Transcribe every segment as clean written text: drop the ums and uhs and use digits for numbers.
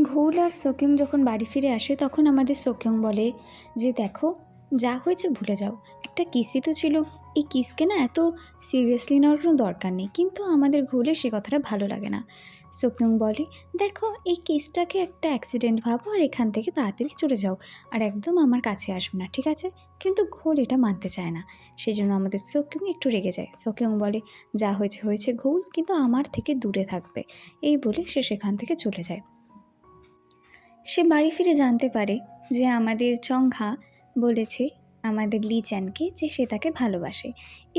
ঘোল আর সোকিং যখন বাড়ি ফিরে আসে তখন আমাদের সোকিং বলে যে দেখো, যা হয়েছে ভুলে যাও, একটা কিসই তো ছিল, এই কিসকে না এত সিরিয়াসলি নেওয়ার কোনো দরকার নেই। কিন্তু আমাদের ঘোলের সে কথাটা ভালো লাগে না। সোকিং বলে দেখো, এই কেসটাকে একটা অ্যাক্সিডেন্ট ভাবো আর এখান থেকে তাড়াতাড়ি চলে যাও, আর একদম আমার কাছে আসবে না, ঠিক আছে? কিন্তু ঘোল এটা মানতে চায় না। সেই জন্য আমাদের সোকিং একটু রেগে যায়। সোকিং বলে যা হয়েছে হয়েছে ঘোল, কিন্তু আমার থেকে দূরে থাকবে। এই বলে সে সেখান থেকে চলে যায়। সে বাড়ি ফিরে জানতে পারে যে আমাদের চংঘা বলেছে আমাদের লিচ্যানকে যে সে তাকে ভালোবাসে।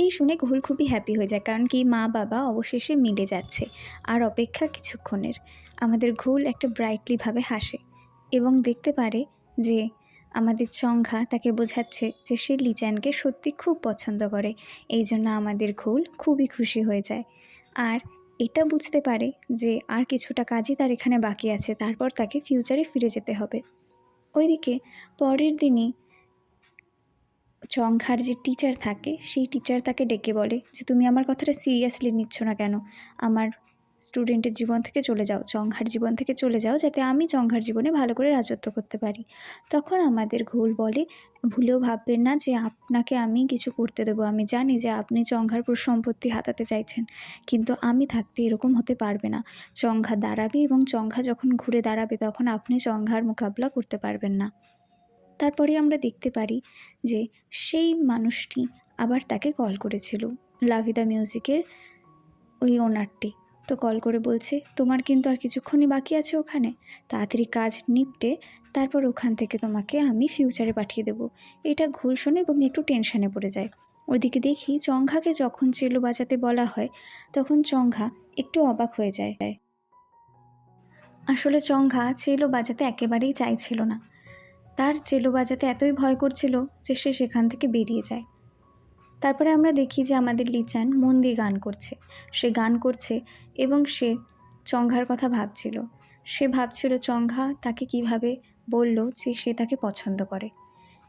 এই শুনে ঘোল খুবই হ্যাপি হয়ে যায়, কারণ কি মা বাবা অবশেষে মিলে যাচ্ছে। আর অপেক্ষা কিছুক্ষণের। আমাদের ঘোল একটা ব্রাইটলিভাবে হাসে এবং দেখতে পারে যে আমাদের চংঘা তাকে বোঝাচ্ছে যে সে লিচ্যানকে সত্যি খুব পছন্দ করে। এই জন্য আমাদের ঘোল খুবই খুশি হয়ে যায়। আর এটা বুঝতে পারে যে আর কিছুটা কাজই তার এখানে বাকি আছে, তারপর তাকে ফিউচারে ফিরে যেতে হবে। ওইদিকে পরের দিনই চংখার যে টিচার থাকে সেই টিচার তাকে ডেকে বলে যে তুমি আমার কথাটা সিরিয়াসলি নিচ্ছ না কেন? আমার স্টুডেন্টের জীবন থেকে চলে যাও, চংখার জীবন থেকে চলে যাও, যাতে আমি চংখার জীবনে ভালো করে রাজত্ব করতে পারি। তখন আমাদের ঘোল বলে ভুলেও ভাববেন না যে আপনাকে আমি কিছু করতে দেবো। আমি জানি যে আপনি চংখার পুরো সম্পত্তি হাতাতে চাইছেন, কিন্তু আমি থাকতে এরকম হতে পারবে না। চংখা দাঁড়াবে এবং চংখা যখন ঘুরে দাঁড়াবে তখন আপনি চংখার মোকাবিলা করতে পারবেন না। তারপরে আমরা দেখতে পারি যে সেই মানুষটি আবার তাকে কল করেছিল, লাভিদা মিউজিকের ওই ওনারটি। তো কল করে বলছে তোমার কিন্তু আর কিছুক্ষণই বাকি আছে ওখানে, তাড়াতাড়ি কাজ নিপটে তারপর ওখান থেকে তোমাকে আমি ফিউচারে পাঠিয়ে দেবো। এটা ঘোল শোনে এবং একটু টেনশানে পড়ে যায়। ওইদিকে দেখি চংখাকে যখন চেলো বাজাতে বলা হয় তখন চংখা একটু অবাক হয়ে যায়। আসলে চংখা চেলো বাজাতে একেবারেই চাইছিল না। তার চেলো বাজাতে এতই ভয় করছিল যে সে সেখান থেকে বেরিয়ে যায়। তারপরে আমরা দেখি যে আমাদের লিচ্যান মন দিয়ে গান করছে। সে গান করছে এবং সে চংঘার কথা ভাবছিল। সে ভাবছিল চংঘা তাকে কিভাবে বলল যে সে তাকে পছন্দ করে।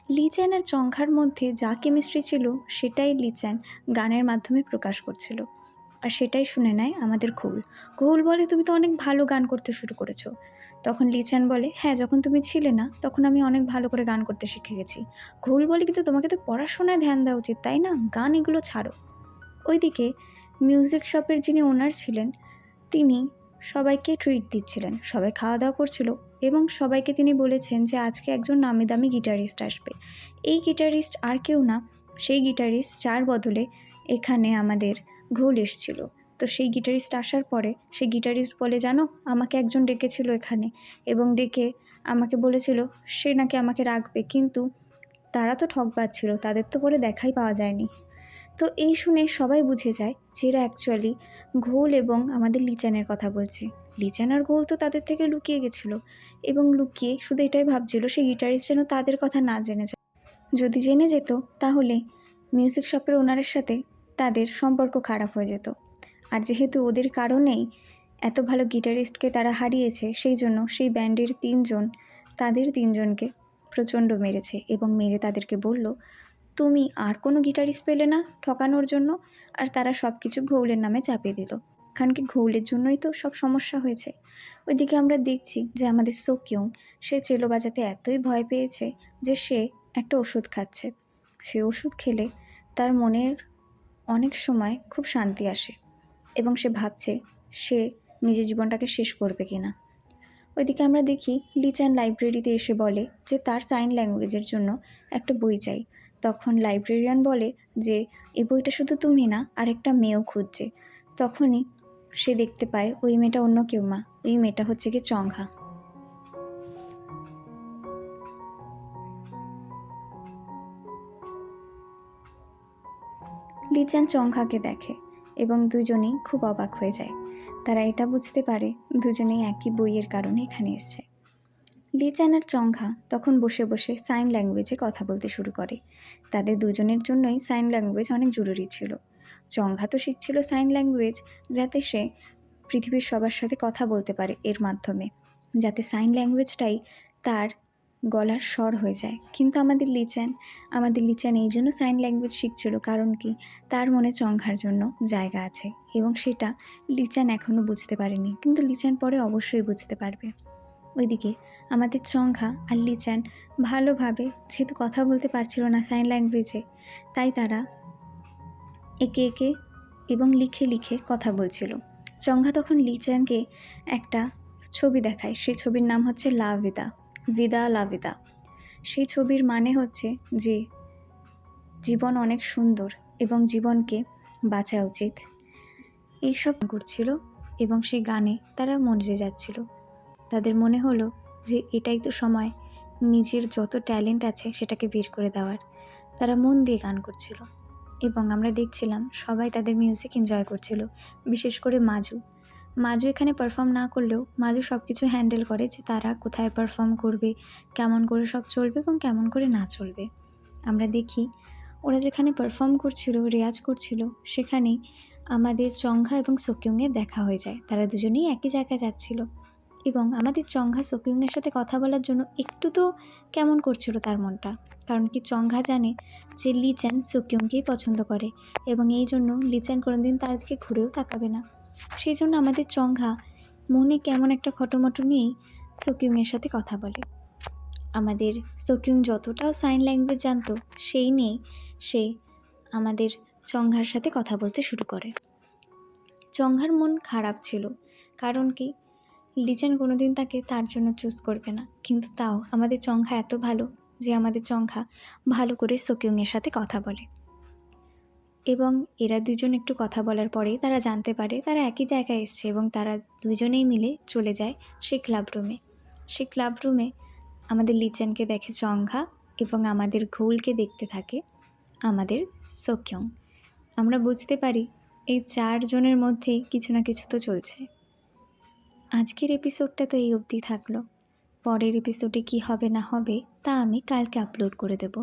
লিচ্যান আর চংঘার মধ্যে যা কেমিস্ট্রি ছিল সেটাই লিচ্যান গানের মাধ্যমে প্রকাশ করছিল। আর সেটাই শুনে নেয় আমাদের ঘোল। ঘোল বলে তুমি তো অনেক ভালো গান করতে শুরু করেছো। তখন লিচ্যান বলে হ্যাঁ, যখন তুমি ছিলে না তখন আমি অনেক ভালো করে গান করতে শিখে গেছি। ঘোল বলে কিন্তু তোমাকে তো পড়াশোনায় ধ্যান দেওয়া উচিত, তাই না? গান এগুলো ছাড়ো। ওইদিকে মিউজিক শপের যিনি ওনার ছিলেন তিনি সবাইকে ট্রিট দিচ্ছিলেন, সবাই খাওয়া দাওয়া করছিল এবং সবাইকে তিনি বলেছেন যে আজকে একজন নামি দামি গিটারিস্ট আসবে। এই গিটারিস্ট আর কেউ না, সেই গিটারিস্ট যার বদলে এখানে আমাদের ঘোল এসেছিল। তো সেই গিটারিস্ট আসার পরে সেই গিটারিস্ট বলে জানো, আমাকে একজন ডেকেছিল এখানে এবং ডেকে আমাকে বলেছিল সে নাকি আমাকে রাখবে, কিন্তু তারা তো ঠকবাজ ছিল, তাদের তো পরে দেখাই পাওয়া যায়নি। তো এই শুনে সবাই বুঝে যায় যে এরা অ্যাকচুয়ালি ঘোল এবং আমাদের লিচ্যানের কথা বলছে। লিচ্যান আর ঘোল তো তাদের থেকে লুকিয়ে গেছিলো এবং লুকিয়ে শুধু এটাই ভাবছিল সেই গিটারিস্ট যেন তাদের কথা না জেনে যায়। যদি জেনে যেত তাহলে মিউজিক শপের ওনারের সাথে তাদের সম্পর্ক খারাপ হয়ে যেত। আর যেহেতু ওদের কারণেই এত ভালো গিটারিস্টকে তারা হারিয়েছে, সেই জন্য সেই ব্যান্ডের তাদের তিনজনকে প্রচণ্ড মেরেছে এবং মেরে তাদেরকে বলল তুমি আর কোনো গিটারিস্ট পেলে না ঠকানোর জন্য। আর তারা সব কিছু ঘোলের নামে চাপিয়ে দিল, কারণ কি ঘোলের জন্যই তো সব সমস্যা হয়েছে। ওইদিকে আমরা দেখছি যে আমাদের সোকিং সে চেলো বাজাতে এতই ভয় পেয়েছে যে সে একটা ওষুধ খাচ্ছে। সে ওষুধ খেলে তার মনের অনেক সময় খুব শান্তি আসে এবং সে ভাবছে সে নিজের জীবনটাকে শেষ করবে কিনা। ওইদিকে আমরা দেখি লিচ্যান লাইব্রেরিতে এসে বলে যে তার সাইন ল্যাঙ্গুয়েজের জন্য একটা বই চাই। তখন লাইব্রেরিয়ান বলে যে এই বইটা শুধু তুমি না, আরেকটা মেয়েও খুঁজছে। তখনই সে দেখতে পায় ওই মেয়েটা অন্য কেউ মা, ওই মেয়েটা হচ্ছে কি চংঘা। লিচ্যান চংঘাকে দেখে এবং দুজনেই খুব অবাক হয়ে যায়। তারা এটা বুঝতে পারে দুজনেই একই বইয়ের কারণে এখানে এসছে। লিচ্যান আর চংঘা তখন বসে বসে সাইন ল্যাঙ্গুয়েজে কথা বলতে শুরু করে। তাদের দুজনের জন্যই সাইন ল্যাঙ্গুয়েজ অনেক জরুরি ছিল। চংঘা তো শিখছিল সাইন ল্যাঙ্গুয়েজ যাতে সে পৃথিবীর সবার সাথে কথা বলতে পারে এর মাধ্যমে, যাতে সাইন ল্যাঙ্গুয়েজটাই তার গলার স্বর হয়ে যায়। কিন্তু আমাদের লিচ্যান এই জন্য সাইন ল্যাঙ্গুয়েজ শিখছিল, কারণ কি তার মনে চংঘার জন্য জায়গা আছে এবং সেটা লিচ্যান এখনও বুঝতে পারেনি, কিন্তু লিচ্যান পরে অবশ্যই বুঝতে পারবে। ওইদিকে আমাদের চংঘা আর লিচান ভালোভাবে, যেহেতু কথা বলতে পারছিল না সাইন ল্যাঙ্গুয়েজে, তাই তারা একে একে এবং লিখে লিখে কথা বলছিল। চংঘা তখন লিচানকে একটা ছবি দেখায়। সেই ছবির নাম হচ্ছে লা ভিদা, ভিদা লা ভিদা। সেই ছবির মানে হচ্ছে যে জীবন অনেক সুন্দর এবং জীবনকে বাঁচা উচিত। এইসব করছিল এবং সেই গানে তারা মজে যাচ্ছিল। তাদের মনে হলো যে এটাই তো সময় নিজের যত ট্যালেন্ট আছে সেটাকে বের করে দেওয়ার। তারা মন দিয়ে গান করছিল এবং আমরা দেখছিলাম সবাই তাদের মিউজিক এনজয় করছিল। বিশেষ করে মাজু এখানে পারফর্ম না করলেও মাজু সব কিছু হ্যান্ডেল করে, যে তারা কোথায় পারফর্ম করবে, কেমন করে সব চলবে এবং কেমন করে না চলবে। আমরা দেখি ওরা যেখানে পারফর্ম করছিল, রেয়াজ করছিল, সেখানেই আমাদের চংঘা এবং সোকিউংয়ের দেখা হয়ে যায়। তারা দুজনেই একই জায়গায় যাচ্ছিল এবং আমাদের চংঘা সোকিউংয়ের সাথে কথা বলার জন্য একটু তো কেমন করছিল তার মনটা, কারণ কি চংঘা জানে যে লিচান সোকিউংকেই পছন্দ করে এবং এই জন্য লিচান কোনোদিন তার দিকে ঘুরেও তাকাবে না। সেই জন্য আমাদের চংঘা মনে কেমন একটা খটোমটো নিয়েই সোকিউংয়ের সাথে কথা বলে। আমাদের সোকিউং যতটাও সাইন ল্যাঙ্গুয়েজ জানতো, সেই নিয়েই সে আমাদের চংঘার সাথে কথা বলতে শুরু করে। চংঘার মন খারাপ ছিল, কারণ কি লিচান কোনোদিন তাকে তার জন্য চুজ করবে না, কিন্তু তাও আমাদের চংঘা এত ভালো যে আমাদের চংঘা ভালো করে সোকিউংয়ের সাথে কথা বলে। এবং এরা দুজন একটু কথা বলার পরেই তারা জানতে পারে তারা একই জায়গায় এসছে এবং তারা দুজনেই মিলে চলে যায় সেই ক্লাব রুমে। সেই ক্লাব রুমে আমাদের লিচানকে দেখে চংঘা এবং আমাদের ঘোলকে দেখতে থাকে আমাদের সোকিউং। আমরা বুঝতে পারি এই চারজনের মধ্যেই কিছু না কিছু তো চলছে। আজকের এপিসোডটা তো এই অবধি থাকলো। পরের এপিসোডে কী হবে না হবে তা আমি কালকে আপলোড করে দেব।